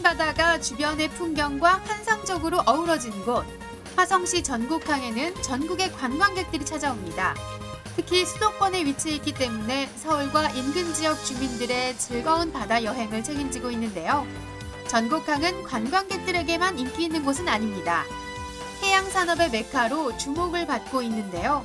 바다가 주변의 풍경과 환상적으로 어우러진 곳, 화성시 전곡항에는 전국의 관광객들이 찾아옵니다. 특히 수도권에 위치해 있기 때문에 서울과 인근 지역 주민들의 즐거운 바다 여행을 책임지고 있는데요. 전곡항은 관광객들에게만 인기 있는 곳은 아닙니다. 해양산업의 메카로 주목을 받고 있는데요.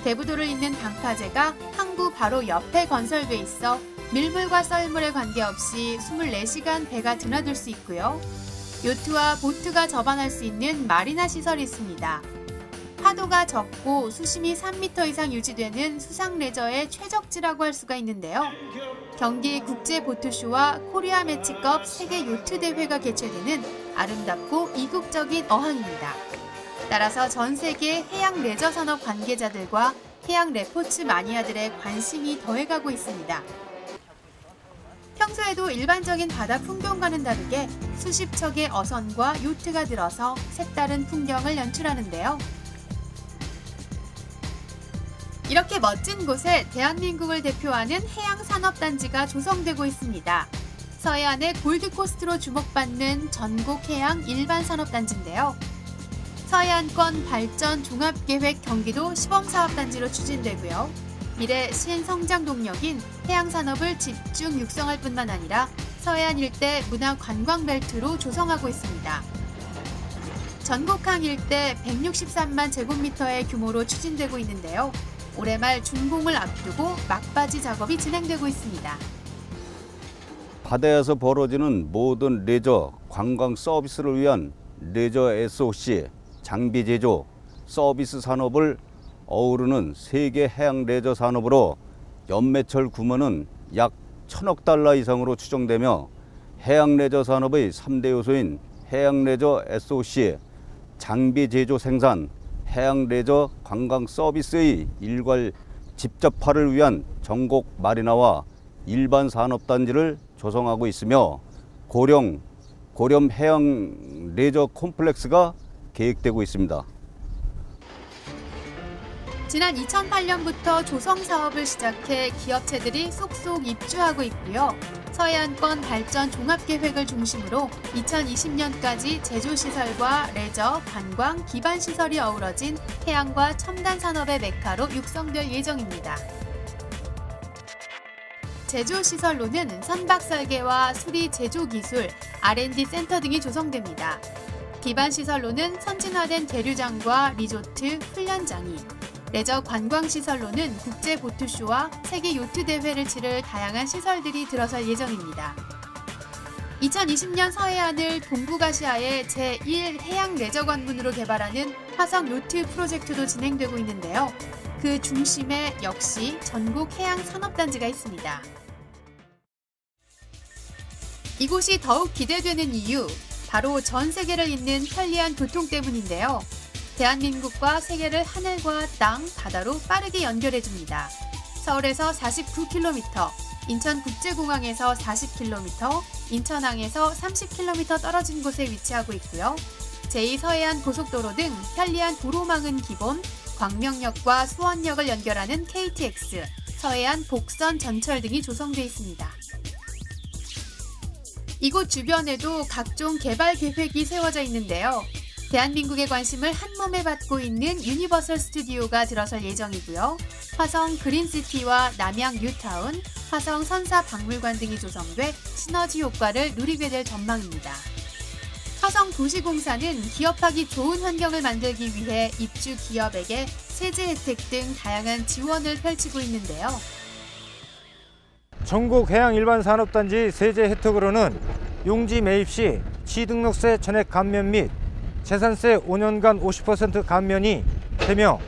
대부도를 잇는 방파제가 항구 바로 옆에 건설돼 있어 밀물과 썰물에 관계없이 24시간 배가 드나들 수 있고요. 요트와 보트가 접안할 수 있는 마리나 시설이 있습니다. 파도가 적고 수심이 3m 이상 유지되는 수상 레저의 최적지라고 할 수가 있는데요. 경기 국제보트쇼와 코리아 매치컵 세계 요트 대회가 개최되는 아름답고 이국적인 어항입니다. 따라서 전 세계 해양 레저 산업 관계자들과 해양 레포츠 마니아들의 관심이 더해가고 있습니다. 평소에도 일반적인 바다 풍경과는 다르게 수십 척의 어선과 요트가 들어서 색다른 풍경을 연출하는데요. 이렇게 멋진 곳에 대한민국을 대표하는 해양산업단지가 조성되고 있습니다. 서해안의 골드코스트로 주목받는 전곡해양 일반산업단지인데요. 서해안권 발전 종합계획 경기도 시범사업단지로 추진되고요. 미래 신성장 동력인 해양산업을 집중 육성할 뿐만 아니라 서해안 일대 문화관광벨트로 조성하고 있습니다. 전곡항 일대 163만 제곱미터의 규모로 추진되고 있는데요. 올해 말 준공을 앞두고 막바지 작업이 진행되고 있습니다. 바다에서 벌어지는 모든 레저, 관광 서비스를 위한 레저 SOC, 장비 제조, 서비스 산업을 어우르는 세계 해양 레저 산업으로 연매출 규모는 약 1,000억 달러 이상으로 추정되며 해양 레저 산업의 3대 요소인 해양 레저 SOC, 장비 제조 생산, 해양 레저 관광 서비스의 일괄 집접화를 위한 전곡 마리나와 일반 산업단지를 조성하고 있으며 고령 해양 레저 콤플렉스가 계획되고 있습니다. 지난 2008년부터 조성 사업을 시작해 기업체들이 속속 입주하고 있고요. 서해안권 발전 종합계획을 중심으로 2020년까지 제조시설과 레저, 관광, 기반시설이 어우러진 해양과 첨단 산업의 메카로 육성될 예정입니다. 제조시설로는 선박 설계와 수리 제조 기술, R&D 센터 등이 조성됩니다. 기반시설로는 선진화된 계류장과 리조트, 훈련장이, 레저 관광시설로는 국제보트쇼와 세계 요트 대회를 치를 다양한 시설들이 들어설 예정입니다. 2020년 서해안을 동북아시아의 제1 해양 레저 관문으로 개발하는 화성 요트 프로젝트도 진행되고 있는데요. 그 중심에 역시 전국 해양 산업단지가 있습니다. 이곳이 더욱 기대되는 이유, 바로 전 세계를 잇는 편리한 교통 때문인데요. 대한민국과 세계를 하늘과 땅, 바다로 빠르게 연결해줍니다. 서울에서 49km, 인천국제공항에서 40km, 인천항에서 30km 떨어진 곳에 위치하고 있고요. 제2서해안 고속도로 등 편리한 도로망은 기본, 광명역과 수원역을 연결하는 KTX, 서해안 복선 전철 등이 조성돼 있습니다. 이곳 주변에도 각종 개발 계획이 세워져 있는데요. 대한민국의 관심을 한몸에 받고 있는 유니버설 스튜디오가 들어설 예정이고요. 화성 그린시티와 남양 뉴타운, 화성 선사박물관 등이 조성돼 시너지 효과를 누리게 될 전망입니다. 화성 도시공사는 기업하기 좋은 환경을 만들기 위해 입주 기업에게 세제 혜택 등 다양한 지원을 펼치고 있는데요. 전국 해양 일반 산업단지 세제 혜택으로는 용지 매입 시 취등록세 전액 감면 및 재산세 5년간 50% 감면이 되며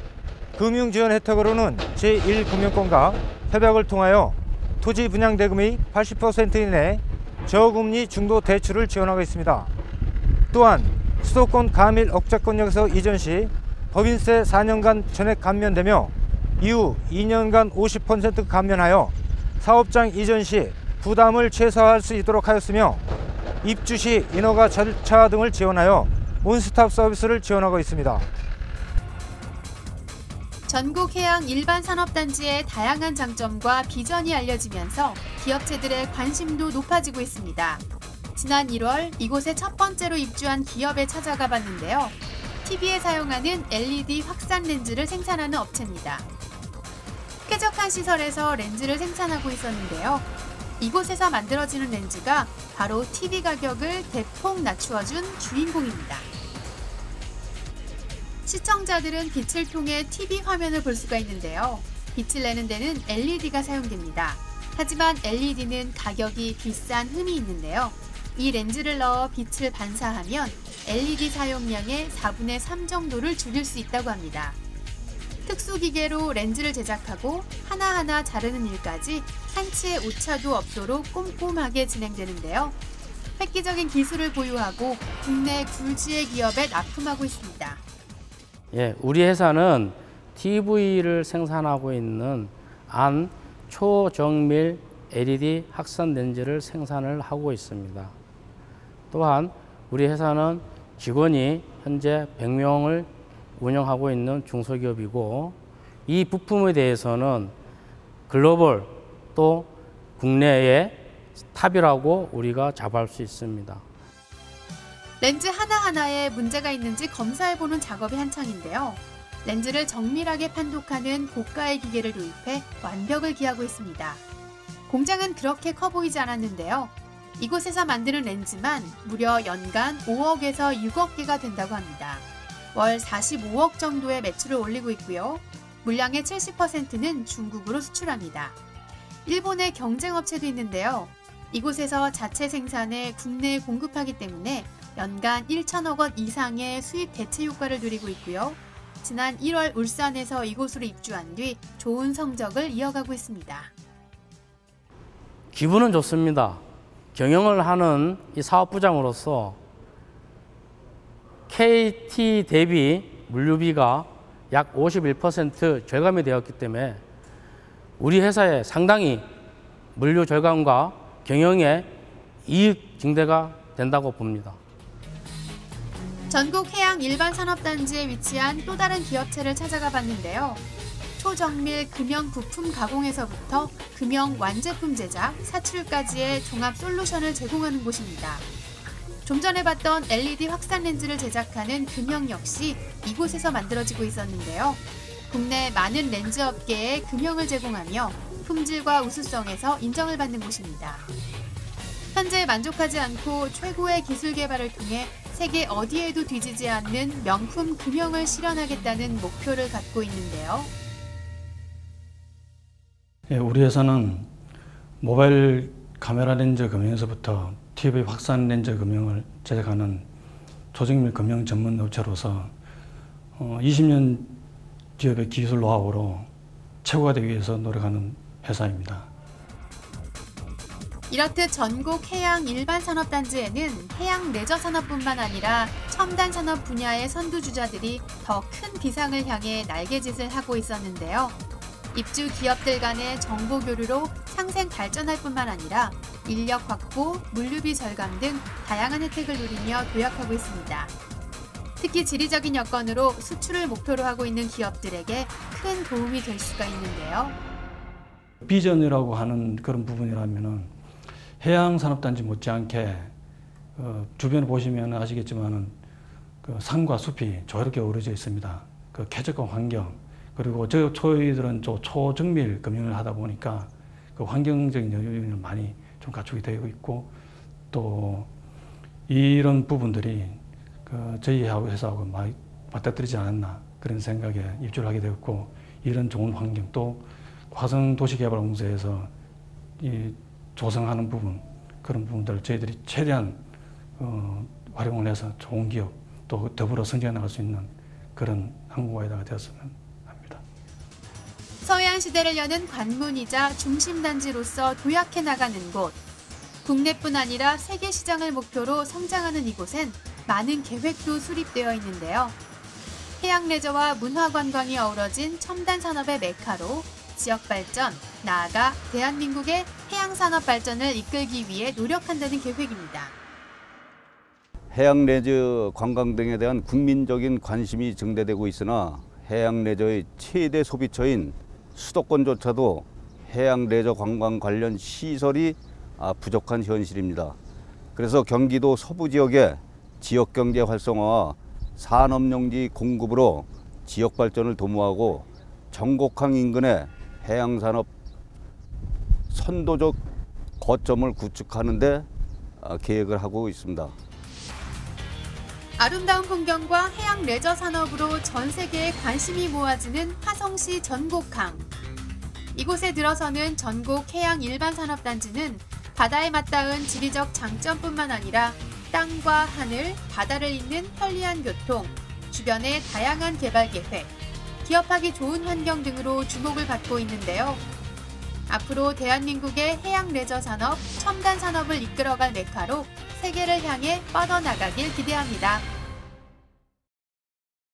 금융지원 혜택으로는 제1금융권과 협약을 통하여 토지 분양 대금의 80% 이내 저금리 중도 대출을 지원하고 있습니다. 또한 수도권 가밀 억자권역에서 이전 시 법인세 4년간 전액 감면되며 이후 2년간 50% 감면하여 사업장 이전 시 부담을 최소화할 수 있도록 하였으며 입주 시 인허가 절차 등을 지원하여 원스톱 서비스를 지원하고 있습니다. 전국 해양 일반 산업단지의 다양한 장점과 비전이 알려지면서 기업체들의 관심도 높아지고 있습니다. 지난 1월 이곳에 첫 번째로 입주한 기업에 찾아가 봤는데요. TV에 사용하는 LED 확산 렌즈를 생산하는 업체입니다. 쾌적한 시설에서 렌즈를 생산하고 있었는데요. 이곳에서 만들어지는 렌즈가 바로 TV 가격을 대폭 낮추어준 주인공입니다. 시청자들은 빛을 통해 TV 화면을 볼 수가 있는데요. 빛을 내는 데는 LED가 사용됩니다. 하지만 LED는 가격이 비싼 흠이 있는데요. 이 렌즈를 넣어 빛을 반사하면 LED 사용량의 4분의 3 정도를 줄일 수 있다고 합니다. 특수 기계로 렌즈를 제작하고 하나하나 자르는 일까지 한치의 오차도 없도록 꼼꼼하게 진행되는데요. 획기적인 기술을 보유하고 국내 굴지의 기업에 납품하고 있습니다. 예, 우리 회사는 TV를 생산하고 있는 안 초정밀 LED 확산 렌즈를 생산을 하고 있습니다. 또한 우리 회사는 직원이 현재 100명을 운영하고 있는 중소기업이고, 이 부품에 대해서는 글로벌 또 국내의 탑이라고 우리가 자부할 수 있습니다. 렌즈 하나하나에 문제가 있는지 검사해보는 작업이 한창인데요. 렌즈를 정밀하게 판독하는 고가의 기계를 도입해 완벽을 기하고 있습니다. 공장은 그렇게 커 보이지 않았는데요. 이곳에서 만드는 렌즈만 무려 연간 5억에서 6억 개가 된다고 합니다. 월 45억 정도의 매출을 올리고 있고요. 물량의 70%는 중국으로 수출합니다. 일본의 경쟁업체도 있는데요. 이곳에서 자체 생산해 국내에 공급하기 때문에 연간 1천억 원 이상의 수입 대체 효과를 누리고 있고요. 지난 1월 울산에서 이곳으로 입주한 뒤 좋은 성적을 이어가고 있습니다. 기분은 좋습니다. 경영을 하는 이 사업부장으로서 KT 대비 물류비가 약 51% 절감이 되었기 때문에 우리 회사에 상당히 물류 절감과 경영의 이익 증대가 된다고 봅니다. 전국 해양 일반산업단지에 위치한 또 다른 기업체를 찾아가 봤는데요. 초정밀 금형 부품 가공에서부터 금형 완제품 제작, 사출까지의 종합 솔루션을 제공하는 곳입니다. 좀 전에 봤던 LED 확산 렌즈를 제작하는 금형 역시 이곳에서 만들어지고 있었는데요. 국내 많은 렌즈 업계에 금형을 제공하며 품질과 우수성에서 인정을 받는 곳입니다. 현재 만족하지 않고 최고의 기술 개발을 통해 세계 어디에도 뒤지지 않는 명품 금형을 실현하겠다는 목표를 갖고 있는데요. 예, 우리 회사는 모바일 카메라 렌즈 금형에서부터 TV 확산 렌즈 금형을 제작하는 초정밀 금형 전문 업체로서 20년 기업의 기술 노하우로 최고가 되기 위해서 노력하는 회사입니다. 이렇듯 전국 해양 일반산업단지에는 해양 레저 산업뿐만 아니라 첨단 산업 분야의 선두주자들이 더 큰 비상을 향해 날개짓을 하고 있었는데요. 입주 기업들 간의 정보 교류로 상생 발전할 뿐만 아니라 인력 확보, 물류비 절감 등 다양한 혜택을 누리며 도약하고 있습니다. 특히 지리적인 여건으로 수출을 목표로 하고 있는 기업들에게 큰 도움이 될 수가 있는데요. 비전이라고 하는 그런 부분이라면은 해양산업단지 못지않게 주변을 보시면 아시겠지만은 그 산과 숲이 조화롭게 어우러져 있습니다. 그 쾌적한 환경, 그리고 저희들은 초정밀 금융을 하다 보니까 그 환경적인 요인을 많이 좀 갖추게 되고 있고, 또 이런 부분들이 그 저희 회사하고 많이 맞닥뜨리지 않았나 그런 생각에 입주를 하게 되었고, 이런 좋은 환경 또 화성도시개발공사에서 이 조성하는 부분, 그런 부분들을 저희들이 최대한 활용을 해서 좋은 기업 또 더불어 성장해 나갈 수 있는 그런 항공과에다가 되었으면 합니다. 서해안 시대를 여는 관문이자 중심단지로서 도약해 나가는 곳. 국내뿐 아니라 세계 시장을 목표로 성장하는 이곳엔 많은 계획도 수립되어 있는데요. 해양 레저와 문화 관광이 어우러진 첨단 산업의 메카로 지역 발전, 나아가 대한민국의 해양 산업 발전을 이끌기 위해 노력한다는 계획입니다. 해양 레저 관광 등에 대한 국민적인 관심이 증대되고 있으나 해양 레저의 최대 소비처인 수도권조차도 해양 레저 관광 관련 시설이 부족한 현실입니다. 그래서 경기도 서부 지역의 지역 경제 활성화와 산업용지 공급으로 지역 발전을 도모하고 전곡항 인근의 해양산업 선도적 거점을 구축하는 데 계획을 하고 있습니다. 아름다운 풍경과 해양 레저 산업으로 전 세계에 관심이 모아지는 화성시 전곡항. 이곳에 들어서는 전곡 해양 일반산업단지는 바다에 맞닿은 지리적 장점뿐만 아니라 땅과 하늘, 바다를 잇는 편리한 교통, 주변의 다양한 개발 계획, 기업하기 좋은 환경 등으로 주목을 받고 있는데요. 앞으로 대한민국의 해양 레저 산업, 첨단 산업을 이끌어갈 메카로 세계를 향해 뻗어나가길 기대합니다.